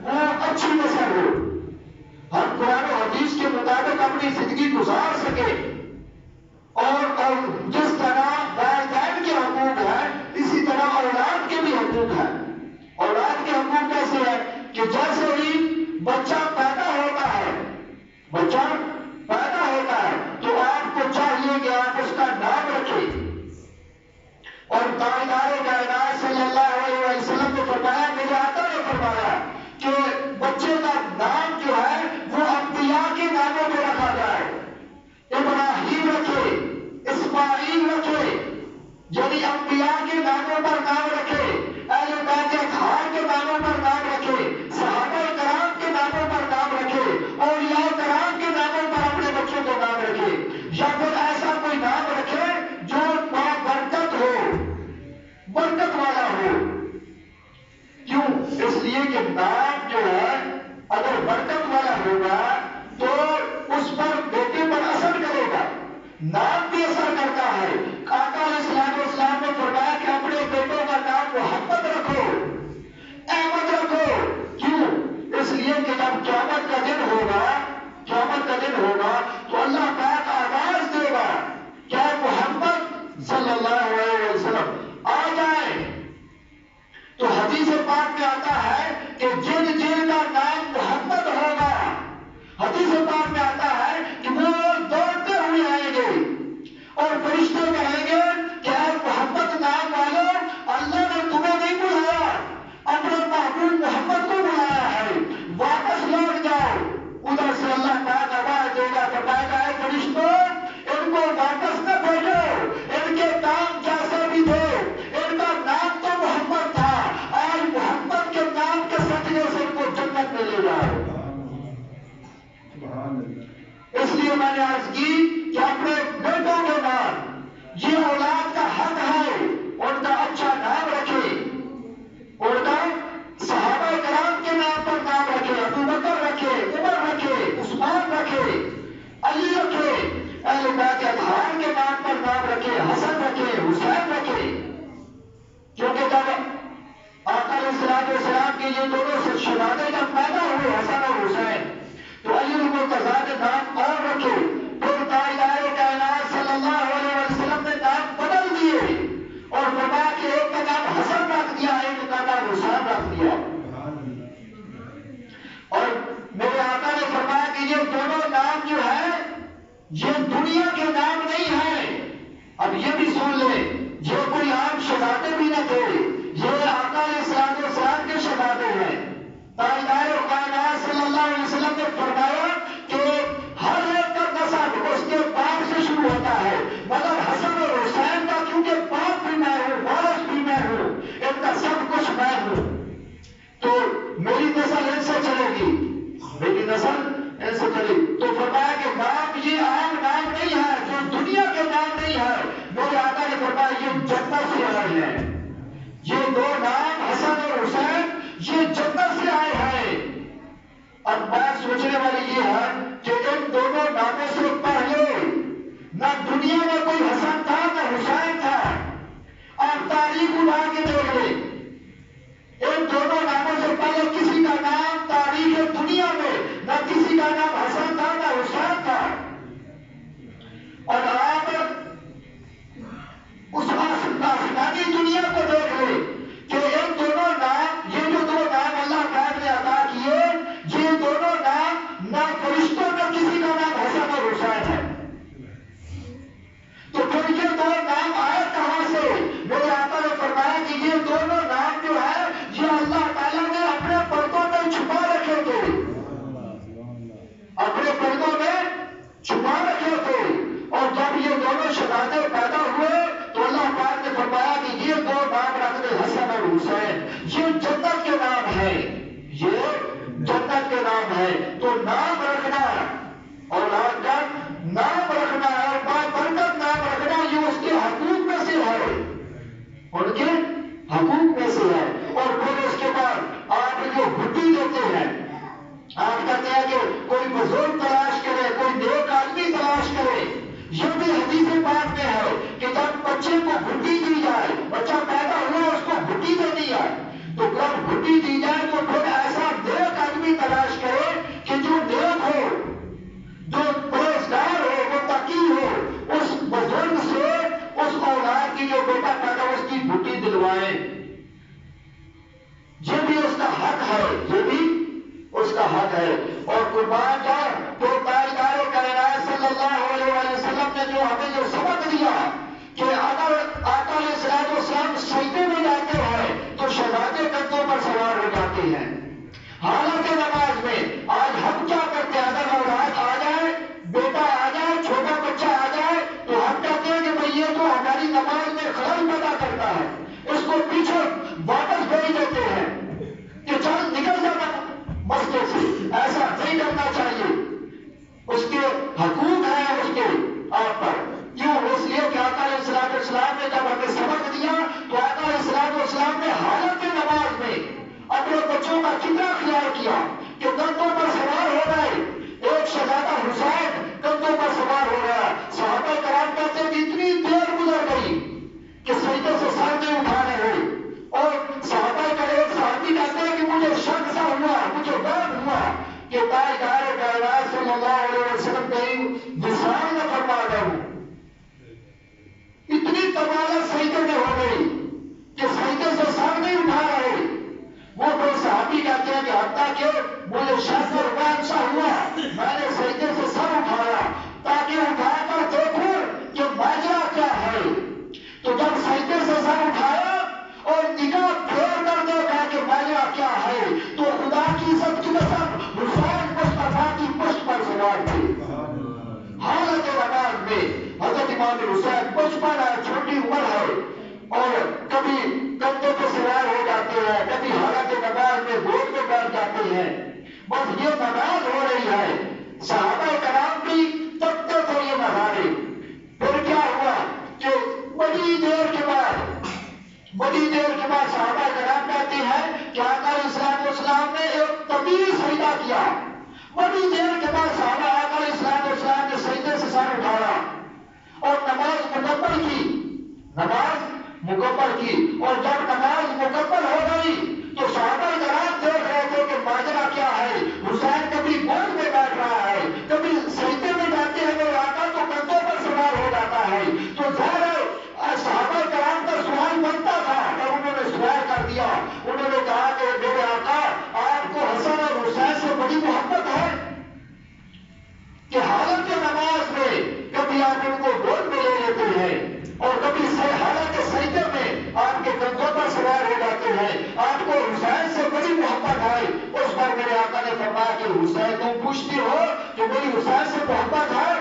وہ اچھی نسل ہو، ہم قرآن و حدیث کے مطابق اپنی زندگی گزار سکے، اور جس طرح والدین کے حقوق ہیں اسی طرح اولاد کے بھی حقوق ہیں۔ اولاد کے حقوق کیسے ہیں کہ جیسے ہی بچہ پیدا ہوتا ہے، بچہ پیدا ہوتا ہے تو آپ کو چاہیے کہ آپ اس کا نام رکھیں، اور تاجدار کائنات صلی اللہ علیہ وسلم نے فرمایا، میرے آقا نے فرمایا کہ بچے کا نام جو ہے وہ انبیاء کے ناموں پہ رکھا جائے، ابراہیم رکھے، اسماعیل رکھے، یعنی انبیاء کے ناموں پر نام رکھے، اہل بیت اطہار کے ناموں پر نام رکھے، صحابہ کرام کے ناموں پر نام رکھے، اولیاء کرام کے ناموں پر اپنے بچوں کو نام رکھے، یا پھر ایسا کوئی نام رکھے جو برکت ہو، برکت والا ہو۔ کیوں؟ اس لیے کہ نام جو ہے اگر برکت والا ہوگا تو اس پر بیٹے پر اثر کرے گا، نام بھی اثر کرتا ہے۔ آقا علیہ السلام نے فرمایا کہ اپنے بیٹوں کا نام محمد رکھو، احمد رکھو۔ کیوں؟ اس لیے کہ جب قیامت کا دن ہوگا، قیامت کا دن ہوگا تو اللہ پاک آواز دے گا کہ محمد صلی اللہ علیہ وسلم آ جائیں۔ تو حدیث پاک میں آتا ہے کہ جن جن کا نام محمد ہوگا، حدیث پاک میں آتا ہے کہ وہ دوڑتے ہوئے آئیں گے اور فرشتے کہیں گے کہ اے محمد نام والو، اللہ نے تمہیں نہیں بلایا، اپنے محبوب محمد کو بلایا ہے، واپس لوٹ جاؤ۔ ادھر سے اللہ پاک آواز دے گا، فرمائے گا اے فرشتوں ان کو واپس نہ بھیجو، ان کے نام جیسے بھی تھے، ان کا نام تو محمد تھا، آج محمد کے نام کے صدقے سے ان کو جنت میں لے جاؤ۔ اس لیے میں نے عرض کی کہ اپنے بیٹوں کے نام، یہ اولاد کا حق ہے، ان کا اچھا نام رکھے، ان کا صحابہ کرام کے نام پر نام رکھے، ابو بکر رکھے، عمر رکھے، عثمان رکھے، علی رکھے، اہل بیت اطہار کے نام پر نام رکھے، حسن رکھے، حسین رکھے۔ کیونکہ جب آقا علیہ السلام کے یہ دونوں شہزادے جب پیدا ہوئے، حسن اور حسین، تو علی المرتضیٰ نے نام اور رکھے، پھر تاجدار کائنات صلی اللہ علیہ وسلم نے نام بدل دیے اور فرمایا کہ ایک کا نام حسن رکھ دیا، ایک کا نام حسین رکھ دیا۔ اور میرے آقا نے فرمایا کہ یہ دونوں نام جو ہے یہ دنیا کے نام نہیں ہیں۔ اب یہ بھی سن لیں، یہ کوئی عام شہزادے بھی نہ تھے، یہ آقا علیہ السلام کے شہزادے ہیں۔ تاجدار کائنات صلی اللہ علیہ وسلم نے فرمایا کہ ہر ایک کا نسب اس کے باپ سے شروع ہوتا ہے، مگر حسن اور حسین کا کیونکہ باپ بھی میں ہوں، وارث بھی میں ہوں، ان کا سب کچھ میں ہوں، تو میری نسل ان سے چلے گی، میری نسل ان سے چلے گی۔ تو فرمایا کہ نام یہ عام نام نہیں ہے، جو دنیا کے نام نہیں ہے، میرے آقا نے فرمایا یہ جنت سے آئے ہیں، یہ دو نام حسن اور حسین یہ جنت سے آئے ہیں۔ اب بات سوچنے والی یہ ہے کہ ان دونوں ناموں سے پہلے نہ دنیا میں کوئی حسن تھا نہ حسین تھا۔ آپ تاریخ اٹھا کے دیکھ لیں، ان دونوں ناموں سے پہلے کسی کا نام تاریخ دنیا میں نہ کسی کا نام حسن تھا نہ حسین تھا۔ اور آپ اس آسمانی دنیا کو دیکھ لیں کہ ان دونوں نام، یہ جو دو نام اللہ پاک نے عطا کیے، یہ دونوں نام نہ فرشتوں میں کسی کا نام حسن اور حسین ہے، تو پھر یہ دو نام آئے کہاں سے؟ میرے آقا نے فرمایا کہ یہ دونوں نام جو ہے یہ اللہ تعالیٰ نے اپنے پردوں میں چھپا رکھے تھے، اپنے پردوں میں چھپا رکھے تھے، اور جب یہ دونوں شہزادے پیدا ہوئے تو اللہ پاک نے فرمایا کہ یہ دو نام رکھ دے، حسن اور حسین، یہ جنت کے نام ہے، یہ جنت کے نام ہے۔ تو نام رکھنا، اولاد کا نام رکھنا اور برکت نام رکھنا، یہ اس کے حقوق میں سے ہے، ان کے حقوق میں سے ہے۔ اور پھر اس کے بعد آپ جو گھٹی دیتے ہیں، آپ کہتے ہیں کہ کوئی بزرگ تلاش کرے، کوئی نیک آدمی تلاش کرے، یہ بھی حدیث پاک میں ہے کہ جب بچے کو گھٹی دی جائے، بچہ پیدا ہوا اس کو گھٹی دینی ہے، تو جب گھٹی دی جائے تو پھر ایسا نیک ہے اور قربان جاؤ تو تاجدار کائنات صلی اللہ علیہ وسلم نے جو ہمیں جو سبق دیا کہ اگر آقا علیہ السلام سجدے میں جاتے ہیں تو شہزادے کندھوں پر سوار ہو جاتے ہیں. حالت نماز میں آج ہم کیا کرتے ہیں؟ اگر اولاد آ جائے، بیٹا آ جائے، چھوٹا بچہ آ جائے تو ہم کہتے ہیں کہ بھئی یہ تو ہماری نماز میں خلل پیدا کرتا ہے، اس کو پیچھے واپس بھیج دیتے ہیں کہ چل نکل جانا مسجد سے. ایسا نہیں کرنا چاہیے. اس کے حقوق ہیں اس کے آپ پر. کیوں؟ اس لیے کہ آقا علیہ السلام نے جب ہمیں سبق دیا تو آقا علیہ السلام نے حالت نماز میں اپنے بچوں کا کتنا خیال کیا کہ کندھوں پر سوار ہو گئے. ایک شہزادہ حسین کندھوں پر سوار ہو گیا. صحابہ کرام کہتے ہیں کہ اتنی دیر گزر گئی کہ سجدے سے سر نہیں اٹھا رہے اور صحابہ کا ایک صحابی کہتے ہیں کہ مجھے شک سا ہوا، مجھے ڈر ہوا کہ تاجدار کائنات صلی اللہ علیہ وسلم کہیں وصال نہ فرما دوں. اتنی کمالت سجدے میں ہو گئی کہ سجدے سے سر نہیں اٹھا رہے. وہ دو صحابی کہتے ہیں کہ حتیٰ کہ مجھے شک اور وہم سا ہوا، میں نے سجدے سے سر اٹھایا تاکہ اٹھا کر دیکھوں کہ ماجرا کیا ہے. تو جب سجدے سے سر اٹھایا اور نگاہ پھیر کر دیکھا کہ ماجرا کیا ہے تو خدا کی عزت کی قسم حسین مصطفیٰ کی پشت پر سوار تھے. حالت نماز میں حضرت امام حسین بچپن ہے، چھوٹی عمر ہے اور کبھی کندھوں پہ سوار ہو جاتے ہیں، کبھی حالت نماز میں گود میں بیٹھ جاتے ہیں. بس یہ نماز ہو رہی ہے. صحابہ کرام بھی تکتے تھے یہ نظارے. پھر کیا ہوا کہ بڑی دیر کے بعد صحابہ کرام کہتے ہیں کہ آقا علیہ السلام نے ایک طویل سجدہ کیا. بڑی دیر کے بعد صحابہ آقا علیہ السلام نے سجدے سے سر اٹھایا اور نماز مکمل کی. اور جب نماز مکمل ہو گئی تو صحابہ کرام دیکھ رہے تھے کہ ماجرا کیا ہے. حسین کبھی گود میں بیٹھ رہا ہے، کبھی سجدے میں جاتے ہیں میرے آقا تو کندھوں پر سوار ہو جاتا ہے. تو ظاہر صحابہ کرام کا سوال بنتا تھا اور انہوں نے سوال کر دیا. انہوں نے کہا کہ میرے آقا آپ کو حسن اور حسین سے بڑی محبت ہے کہ حالت نماز میں کبھی آپ ان کو گود میں لے لیتے ہیں اور کبھی حالت سجدے میں آپ کے کندھوں پر سوار ہو جاتے ہیں. آپ کو حسین سے بڑی محبت ہے. اس پر میرے آقا نے فرمایا کہ حسین تم پوچھتے ہو کہ میری حسین سے محبت ہے